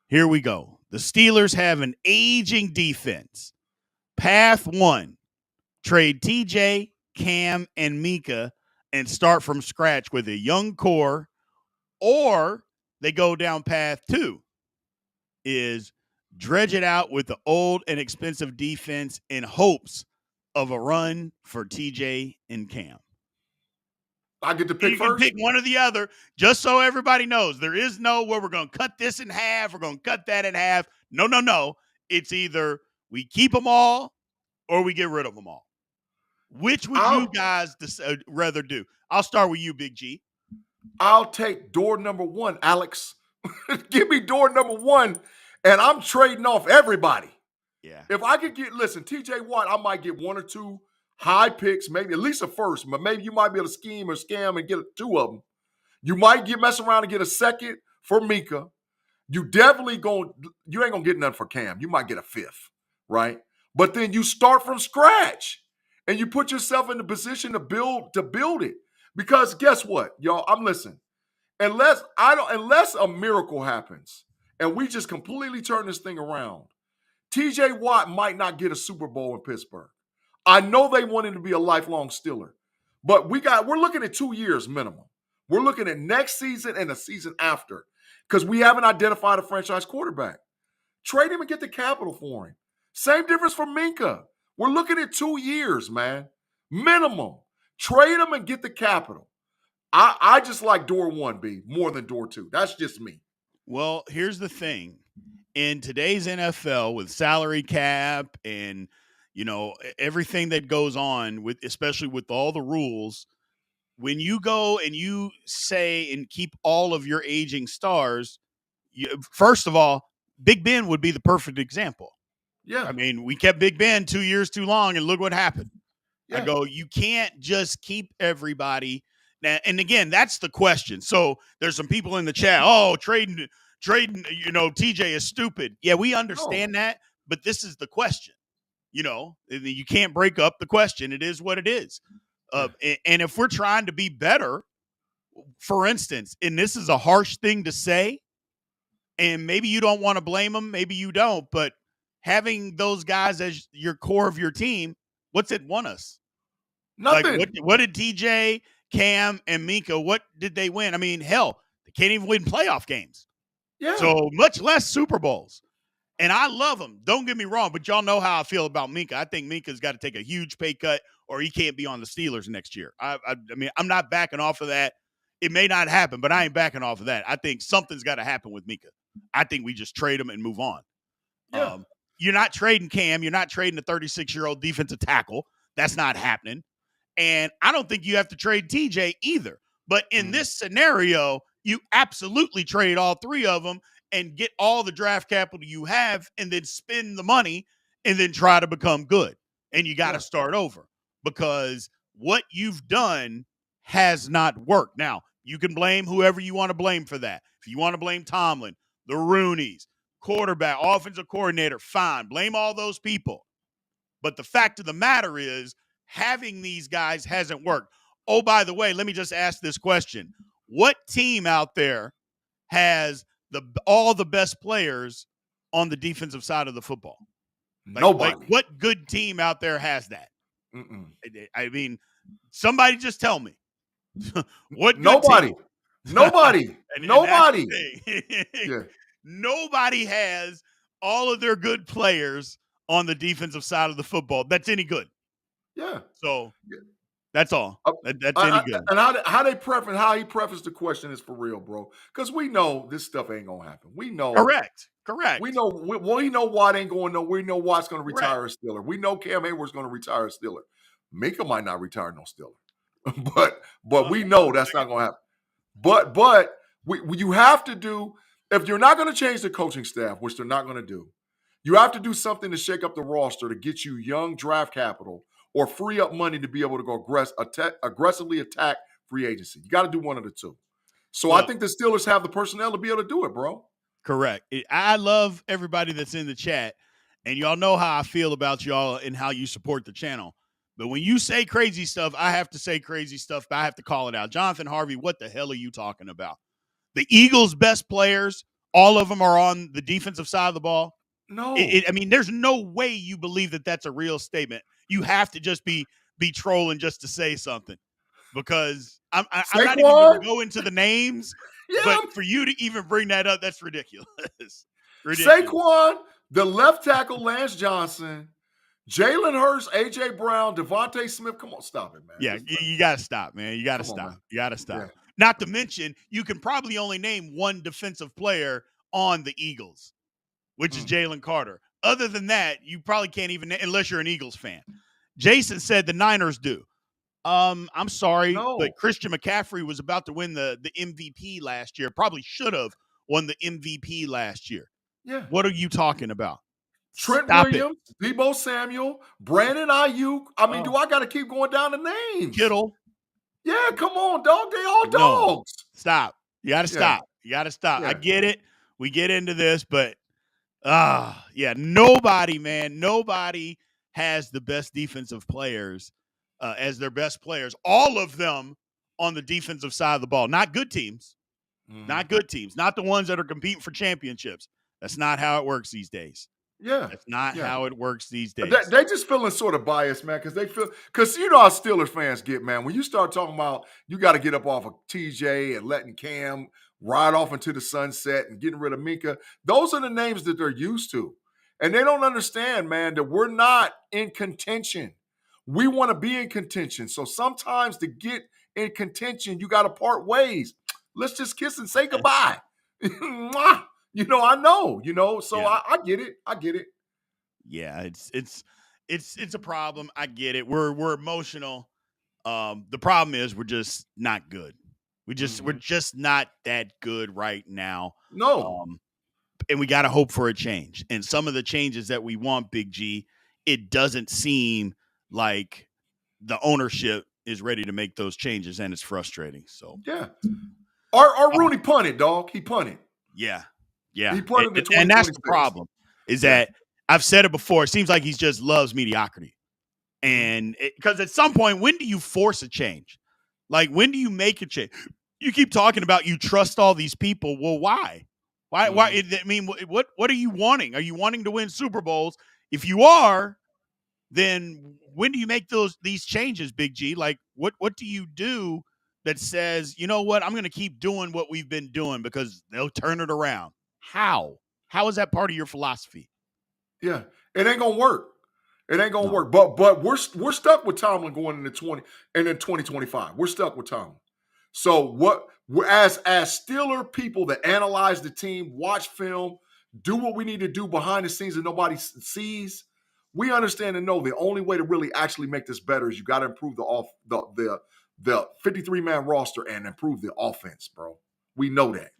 Here we go. The Steelers have an aging defense. Path one, trade TJ, Cam, and Mika and start from scratch with a young core, or they go down path two, is dredge it out with the old and expensive defense in hopes of a run for TJ and Cam. I get to pick You can first. pick one or the other, just so everybody knows. There is no where we're going to cut this in half, we're going to cut that in half. No. It's either we keep them all or we get rid of them all. Which would you guys rather do? I'll start with you, Big G. I'll take door number one, Alex. Give me door number one, and I'm trading off everybody. Yeah. If I could get, listen, TJ Watt, I might get one or two high picks, maybe at least a first, but maybe you might be able to scheme or scam and get two of them. You might mess around and get a second for Mika. You ain't gonna get nothing for Cam. You might get a fifth, right? But then you start from scratch and you put yourself in the position to build it. Because guess what, y'all? I'm listening. Unless a miracle happens and we just completely turn this thing around, TJ Watt might not get a Super Bowl in Pittsburgh. I know they want him to be a lifelong Steeler, but we're looking at 2 years minimum. We're looking at next season and the season after because we haven't identified a franchise quarterback. Trade him and get the capital for him. Same difference for Minka. We're looking at 2 years, man. Minimum. Trade him and get the capital. I just like door one, B, more than door two. That's just me. Well, here's the thing. In today's NFL with salary cap and, everything that goes on with, especially with all the rules, when you go and you say and keep all of your aging stars, first of all, Big Ben would be the perfect example. Yeah. I mean, we kept Big Ben 2 years too long, and look what happened. Yeah. I go, you can't just keep everybody. Now, and again, that's the question. So there's some people in the chat, trading, TJ is stupid. Yeah, we understand that, but this is the question. You can't break up the question. It is what it is. And if we're trying to be better, for instance, and this is a harsh thing to say, and maybe you don't want to blame them, maybe you don't, but having those guys as your core of your team, what's it won us? Nothing. Like, what did TJ, Cam, and Mika, what did they win? I mean, hell, they can't even win playoff games. Yeah. So much less Super Bowls. And I love him. Don't get me wrong, but y'all know how I feel about Mika. I think Mika's got to take a huge pay cut or he can't be on the Steelers next year. I mean, I'm not backing off of that. It may not happen, but I ain't backing off of that. I think something's got to happen with Mika. I think we just trade him and move on. Yeah. You're not trading Cam. You're not trading a 36-year-old defensive tackle. That's not happening. And I don't think you have to trade TJ either. But in this scenario, you absolutely trade all three of them and get all the draft capital you have and then spend the money and then try to become good. And you got to start over because what you've done has not worked. Now, you can blame whoever you want to blame for that. If you want to blame Tomlin, the Rooneys, quarterback, offensive coordinator, fine. Blame all those people. But the fact of the matter is having these guys hasn't worked. Oh, by the way, let me just ask this question. What team out there has all the best players on the defensive side of the football? Nobody. What good team out there has that? I mean, somebody just tell me. What good Nobody. team? Nobody. Nobody. Yeah. Nobody has all of their good players on the defensive side of the football. That's any good. Yeah. So that's all. That's any good. And how he prefaced the question is for real, bro. Because we know this stuff ain't gonna happen. We know. Correct. We know. We know Watt ain't going nowhere. We know Watt's gonna retire a Steeler. We know Cam Hayward's gonna retire a Steeler. Mika might not retire no Steeler, but we know that's not gonna happen. But you have to do, if you're not gonna change the coaching staff, which they're not gonna do, you have to do something to shake up the roster to get you young draft capital or free up money to be able to go aggressively attack free agency. You got to do one of the two. So I think the Steelers have the personnel to be able to do it, bro. Correct. I love everybody that's in the chat, and y'all know how I feel about y'all and how you support the channel. But when you say crazy stuff, I have to say crazy stuff, but I have to call it out. Jonathan Harvey, what the hell are you talking about? The Eagles' best players all of them are on the defensive side of the ball. No. I mean, there's no way you believe that that's a real statement. You have to just be trolling just to say something, because I'm not even going to go into the names, but for you to even bring that up, that's ridiculous. Saquon, the left tackle, Lance Johnson, Jalen Hurts, A.J. Brown, Devontae Smith. Come on, stop it, man. Yeah, you got to stop, man. You got to stop. You got to stop. Yeah. Not to mention, you can probably only name one defensive player on the Eagles, which is Jalen Carter. Other than that, you probably can't even, unless you're an Eagles fan. Jason said the Niners do. I'm sorry, but Christian McCaffrey was about to win the MVP last year. Probably should have won the MVP last year. Yeah. What are you talking about? Trent Williams, Deebo Samuel, Brandon Ayuk. I mean, do I got to keep going down the names? Kittle. Yeah, come on, dog. They all dogs. Stop. You got to stop. You got to stop. I get it. We get into this, but nobody, man, nobody has the best defensive players as their best players. All of them on the defensive side of the ball. Not good teams. Not good teams. Not the ones that are competing for championships. That's not how it works these days. Yeah. That's not how it works these days. They just feeling sort of biased, man, because you know how Steelers fans get, man. When you start talking about you got to get up off of TJ and letting Cam ride off into the sunset and getting rid of Minka, those are the names that they're used to. And they don't understand, man, that we're not in contention. We want to be in contention. So sometimes to get in contention, you got to part ways. Let's just kiss and say goodbye. I know, so I get it. I get it. Yeah, it's a problem. I get it. We're emotional. The problem is we're just not good. We're just not that good right now. No. And we got to hope for a change. And some of the changes that we want, Big G, it doesn't seem like the ownership is ready to make those changes, and it's frustrating. So yeah. Our Rooney punted, dog. He punted. Yeah. He punted and that's the problem. Is that I've said it before. It seems like he just loves mediocrity. And because at some point, when do you force a change? Like, when do you make a change? You keep talking about you trust all these people. Well, why? Why? I mean, what are you wanting? Are you wanting to win Super Bowls? If you are, then when do you make these changes, Big G? Like, what do you do that says, you know what, I'm going to keep doing what we've been doing because they'll turn it around? How is that part of your philosophy? Yeah, it ain't gonna work. It ain't gonna work. But we're stuck with Tomlin going into 2025. We're stuck with Tomlin. So what we're as Steeler people that analyze the team, watch film, do what we need to do behind the scenes that nobody sees, we understand and know the only way to really actually make this better is you got to improve the 53-man roster and improve the offense, bro. We know that.